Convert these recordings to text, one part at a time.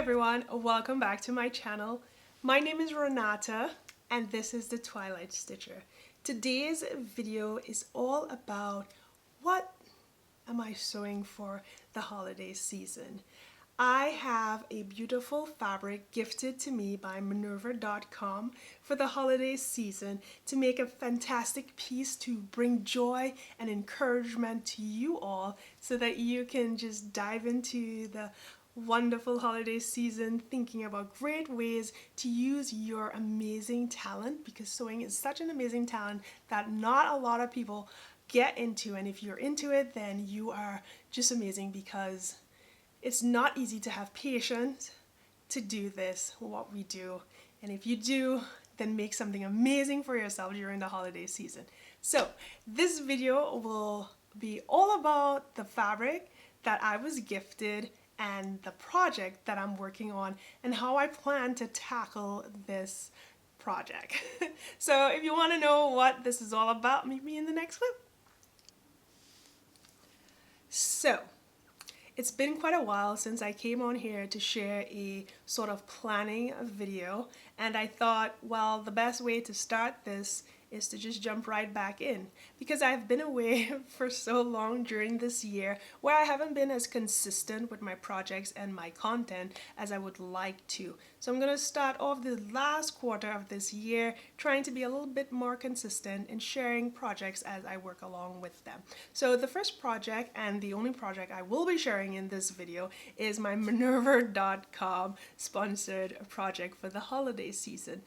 everyone, welcome back to my channel. My name is Renata and this is the Twilight Stitcher. Today's video is all about what am I sewing for the holiday season. I have a beautiful fabric gifted to me by Minerva.com for the holiday season to make a fantastic piece to bring joy and encouragement to you all so that you can just dive into the wonderful holiday season thinking about great ways to use your amazing talent, because sewing is such an amazing talent that not a lot of people get into, and if you're into it then you are just amazing, because it's not easy to have patience to do this, what we do. And if you do, then make something amazing for yourself during the holiday season. So this video will be all about the fabric that I was gifted and the project that I'm working on and how I plan to tackle this project. So if you want to know what this is all about, meet me in the next clip. So it's been quite a while since I came on here to share a sort of planning video, and I thought, well, the best way to start this is to just jump right back in, because I've been away for so long during this year where I haven't been as consistent with my projects and my content as I would like to. So I'm going to start off the last quarter of this year trying to be a little bit more consistent in sharing projects as I work along with them. So the first project, and the only project I will be sharing in this video, is my Minerva.com sponsored project for the holiday season.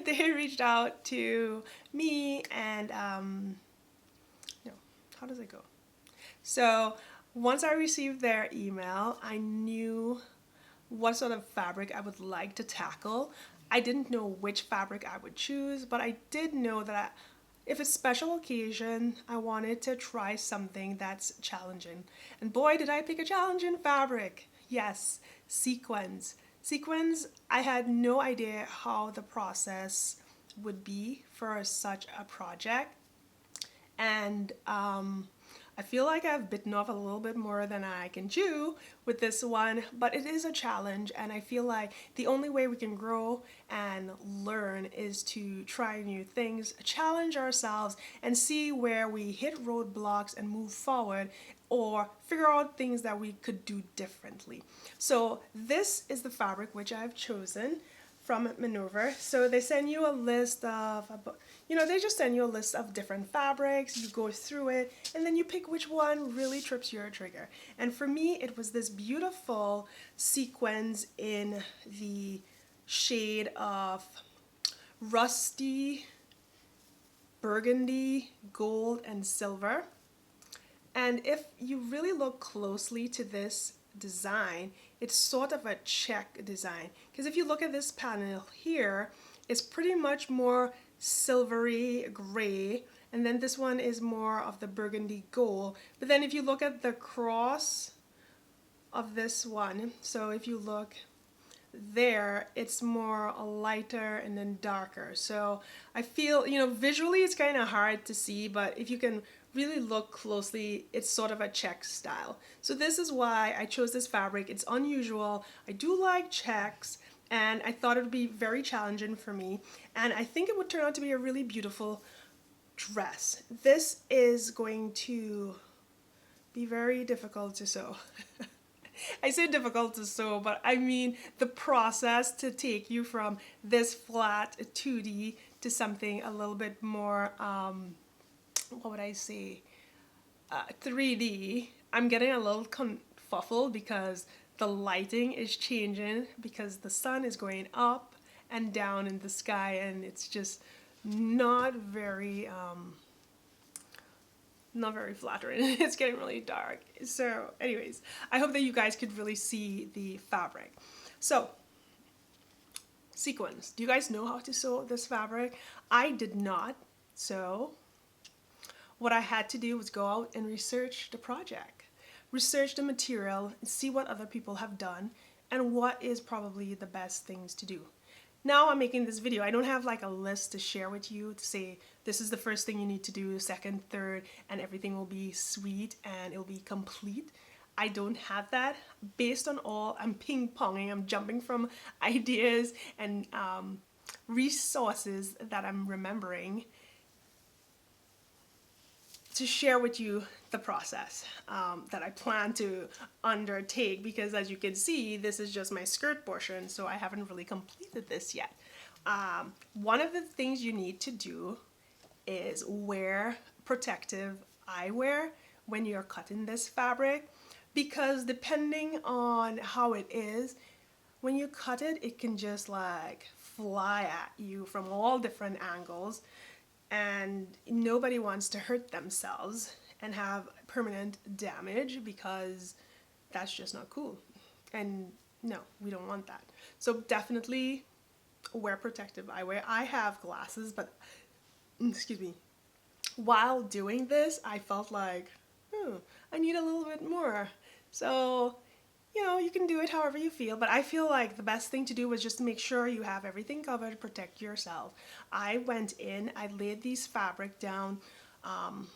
They reached out to me and how does it go? So once I received their email, I knew what sort of fabric I would like to tackle. I didn't know which fabric I would choose, but I did know that if it's a special occasion, I wanted to try something that's challenging. And boy, did I pick a challenging fabric. Yes, sequins. Sequins, I had no idea how the process would be for such a project, and I feel like I've bitten off a little bit more than I can chew with this one, but it is a challenge, and I feel like the only way we can grow and learn is to try new things, challenge ourselves, and see where we hit roadblocks and move forward, or figure out things that we could do differently. So this is the fabric which I've chosen from Minerva. So they send you a list of, they just send you a list of different fabrics, you go through it, and then you pick which one really trips your trigger. And for me, it was this beautiful sequins in the shade of rusty, burgundy, gold, and silver. And if you really look closely to this design, it's sort of a check design, because if you look at this panel here, it's pretty much more silvery gray, and then this one is more of the burgundy gold. But then if you look at the cross of this one, so if you look there, it's more lighter and then darker. So I feel, visually it's kind of hard to see, but if you can really look closely, it's sort of a check style. So this is why I chose this fabric. It's unusual. I do like checks, and I thought it would be very challenging for me, and I think it would turn out to be a really beautiful dress. This is going to be very difficult to sew. I say difficult to sew, but I mean the process to take you from this flat 2D to something a little bit more, what would I say, 3D. I'm getting a little confuffled because the lighting is changing, because the sun is going up and down in the sky, and it's just not very flattering. It's getting really dark. So anyways, I hope that you guys could really see the fabric. So sequins. Do you guys know how to sew this fabric? I did not. So what I had to do was go out and research the project, research the material, and see what other people have done and what is probably the best things to do. now I'm making this video. I don't have like a list to share with you to say this is the first thing you need to do, second, third, and everything will be sweet and it'll be complete. I don't have that. Based on all, I'm ping-ponging, I'm jumping from ideas and resources that I'm remembering to share with you the process that I plan to undertake, because as you can see, this is just my skirt portion, so I haven't really completed this yet. One of the things you need to do is wear protective eyewear when you're cutting this fabric, because depending on how it is, when you cut it, it can just like fly at you from all different angles, and nobody wants to hurt themselves and have permanent damage, because that's just not cool. And no, we don't want that. So definitely wear protective eyewear. I have glasses, but excuse me, while doing this, I felt like, I need a little bit more. So, you know, you can do it however you feel, but I feel like the best thing to do was just to make sure you have everything covered, protect yourself. I went in, I laid these fabric down on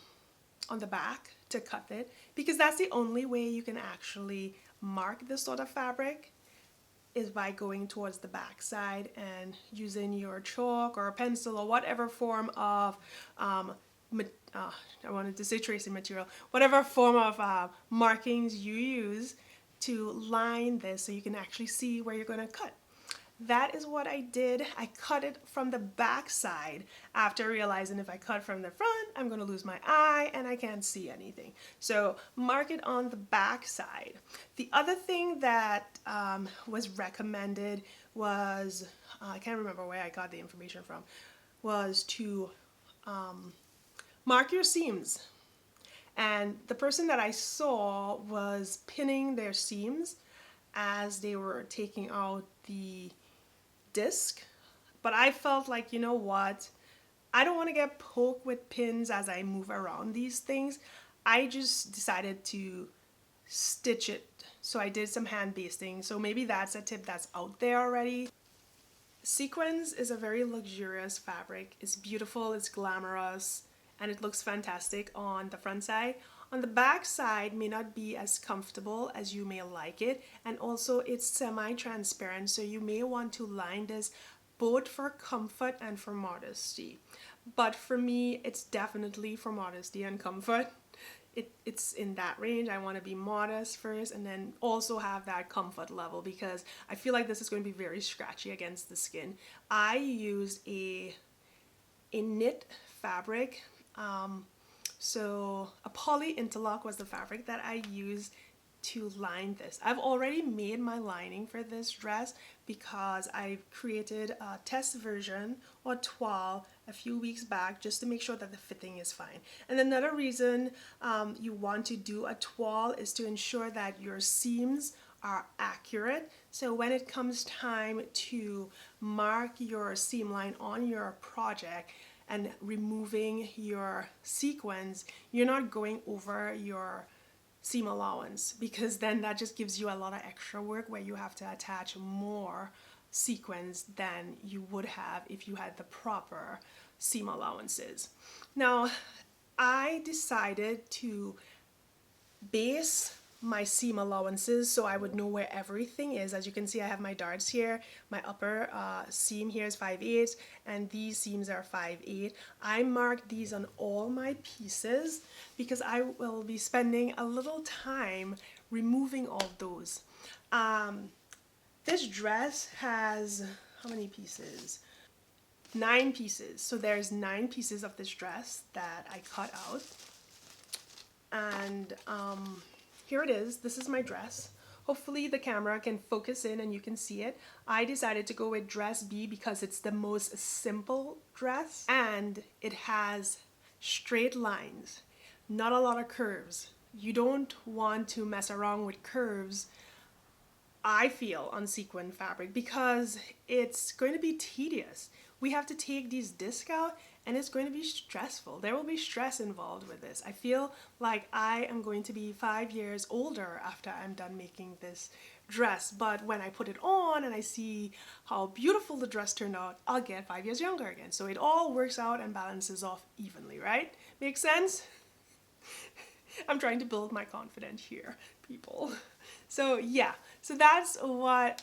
the back to cut it, because that's the only way you can actually mark this sort of fabric, is by going towards the back side and using your chalk or a pencil or whatever form of I wanted to say tracing material, whatever form of markings you use to line this so you can actually see where you're going to cut. That is what I did. I cut it from the back side after realizing if I cut from the front, I'm going to lose my eye and I can't see anything. So mark it on the back side. The other thing that was recommended was, I can't remember where I got the information from, was to mark your seams. And the person that I saw was pinning their seams as they were taking out the disc. But I felt like, you know what? I don't want to get poked with pins as I move around these things. I just decided to stitch it. So I did some hand basting. So maybe that's a tip that's out there already. Sequins is a very luxurious fabric. It's beautiful, it's glamorous, and it looks fantastic on the front side. On the back side may not be as comfortable as you may like it, and also it's semi-transparent, so you may want to line this both for comfort and for modesty. But for me, it's definitely for modesty and comfort. It's in that range. I want to be modest first and then also have that comfort level, because I feel like this is going to be very scratchy against the skin. I used a knit fabric. So a poly interlock was the fabric that I used to line this. I've already made my lining for this dress because I created a test version or toile a few weeks back just to make sure that the fitting is fine. And another reason you want to do a toile is to ensure that your seams are accurate. So when it comes time to mark your seam line on your project and removing your sequins, you're not going over your seam allowance, because then that just gives you a lot of extra work where you have to attach more sequins than you would have if you had the proper seam allowances. Now, I decided to base my seam allowances so I would know where everything is. As you can see, I have my darts here. My upper seam here is 5/8 and these seams are 5/8. I marked these on all my pieces because I will be spending a little time removing all those. This dress has how many pieces? 9 pieces. So there's 9 pieces of this dress that I cut out. And here it is. This is my dress. Hopefully the camera can focus in and you can see it. I decided to go with dress B because it's the most simple dress and it has straight lines, not a lot of curves. You don't want to mess around with curves, I feel, on sequin fabric because it's going to be tedious. We have to take these discs out and it's going to be stressful. There will be stress involved with this. I feel like I am going to be 5 years older after I'm done making this dress, but when I put it on and I see how beautiful the dress turned out, I'll get 5 years younger again. So it all works out and balances off evenly, right? Makes sense? I'm trying to build my confidence here, people. So yeah, so that's what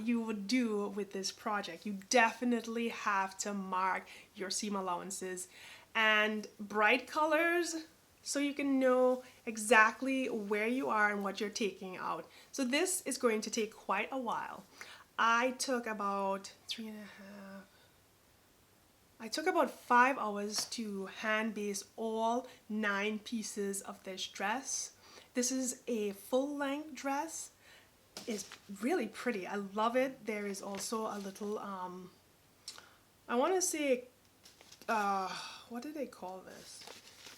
you would do with this project. You definitely have to mark your seam allowances and bright colors so you can know exactly where you are and what you're taking out. So this is going to take quite a while. I took about 5 hours to hand base all 9 pieces of this dress. This is a full length dress. It's really pretty. I love it. There is also a little, I want to say, what do they call this?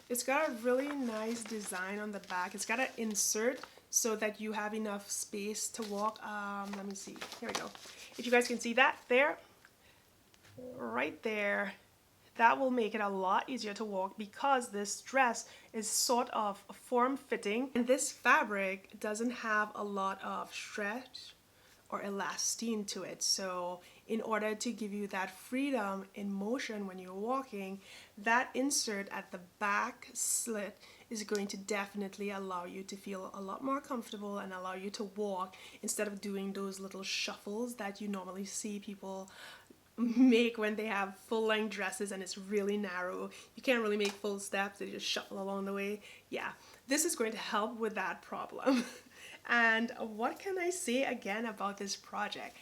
It's got a really nice design on the back. It's got an insert so that you have enough space to walk. Let me see. Here we go. If you guys can see that there, right there, that will make it a lot easier to walk because this dress is sort of form-fitting and this fabric doesn't have a lot of stretch or elastine to it. So in order to give you that freedom in motion when you're walking, that insert at the back slit is going to definitely allow you to feel a lot more comfortable and allow you to walk instead of doing those little shuffles that you normally see people make when they have full-length dresses and it's really narrow. You can't really make full steps, they just shuffle along the way. Yeah, this is going to help with that problem. And what can I say again about this project?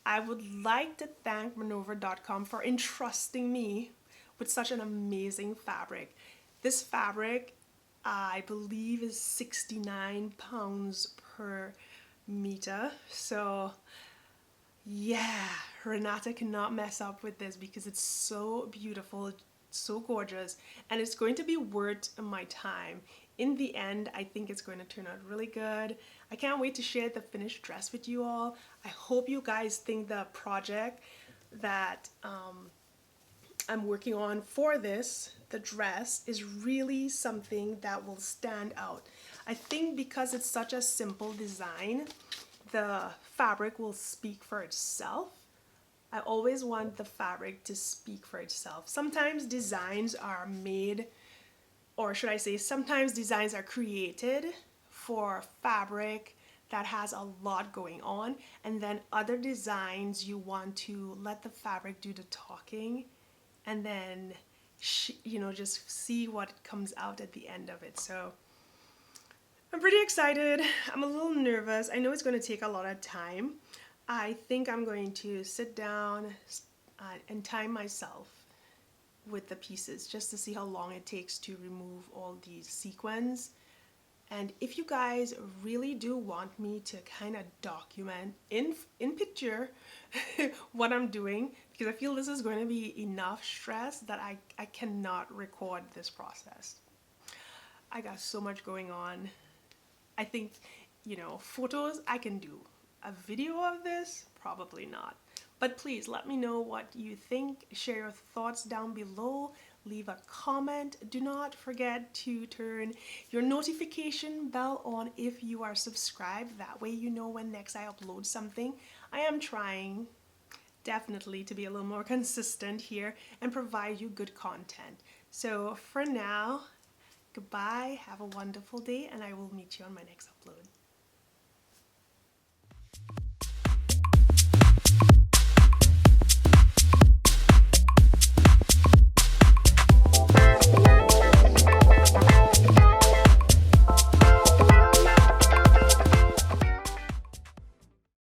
I would like to thank Maneuver.com for entrusting me with such an amazing fabric. This fabric, I believe, is 69 pounds per meter. So yeah, Renata cannot mess up with this because it's so beautiful, so gorgeous, and it's going to be worth my time. In the end, I think it's going to turn out really good. I can't wait to share the finished dress with you all. I hope you guys think the project that I'm working on for this, the dress, is really something that will stand out. I think because it's such a simple design, the fabric will speak for itself. I always want the fabric to speak for itself. Sometimes designs are made, or should I say, sometimes designs are created for fabric that has a lot going on, and then other designs you want to let the fabric do the talking and then just see what comes out at the end of it. So I'm pretty excited. I'm a little nervous. I know it's going to take a lot of time. I think I'm going to sit down and time myself with the pieces just to see how long it takes to remove all these sequins. And if you guys really do want me to kind of document in picture what I'm doing, because I feel this is going to be enough stress that I cannot record this process. I got so much going on. I think, photos I can do. A video of this, probably not. But please let me know what you think. Share your thoughts down below. Leave a comment. Do not forget to turn your notification bell on if you are subscribed. That way you know when next I upload something. I am trying definitely to be a little more consistent here and provide you good content. So for now, goodbye, have a wonderful day, and I will meet you on my next upload.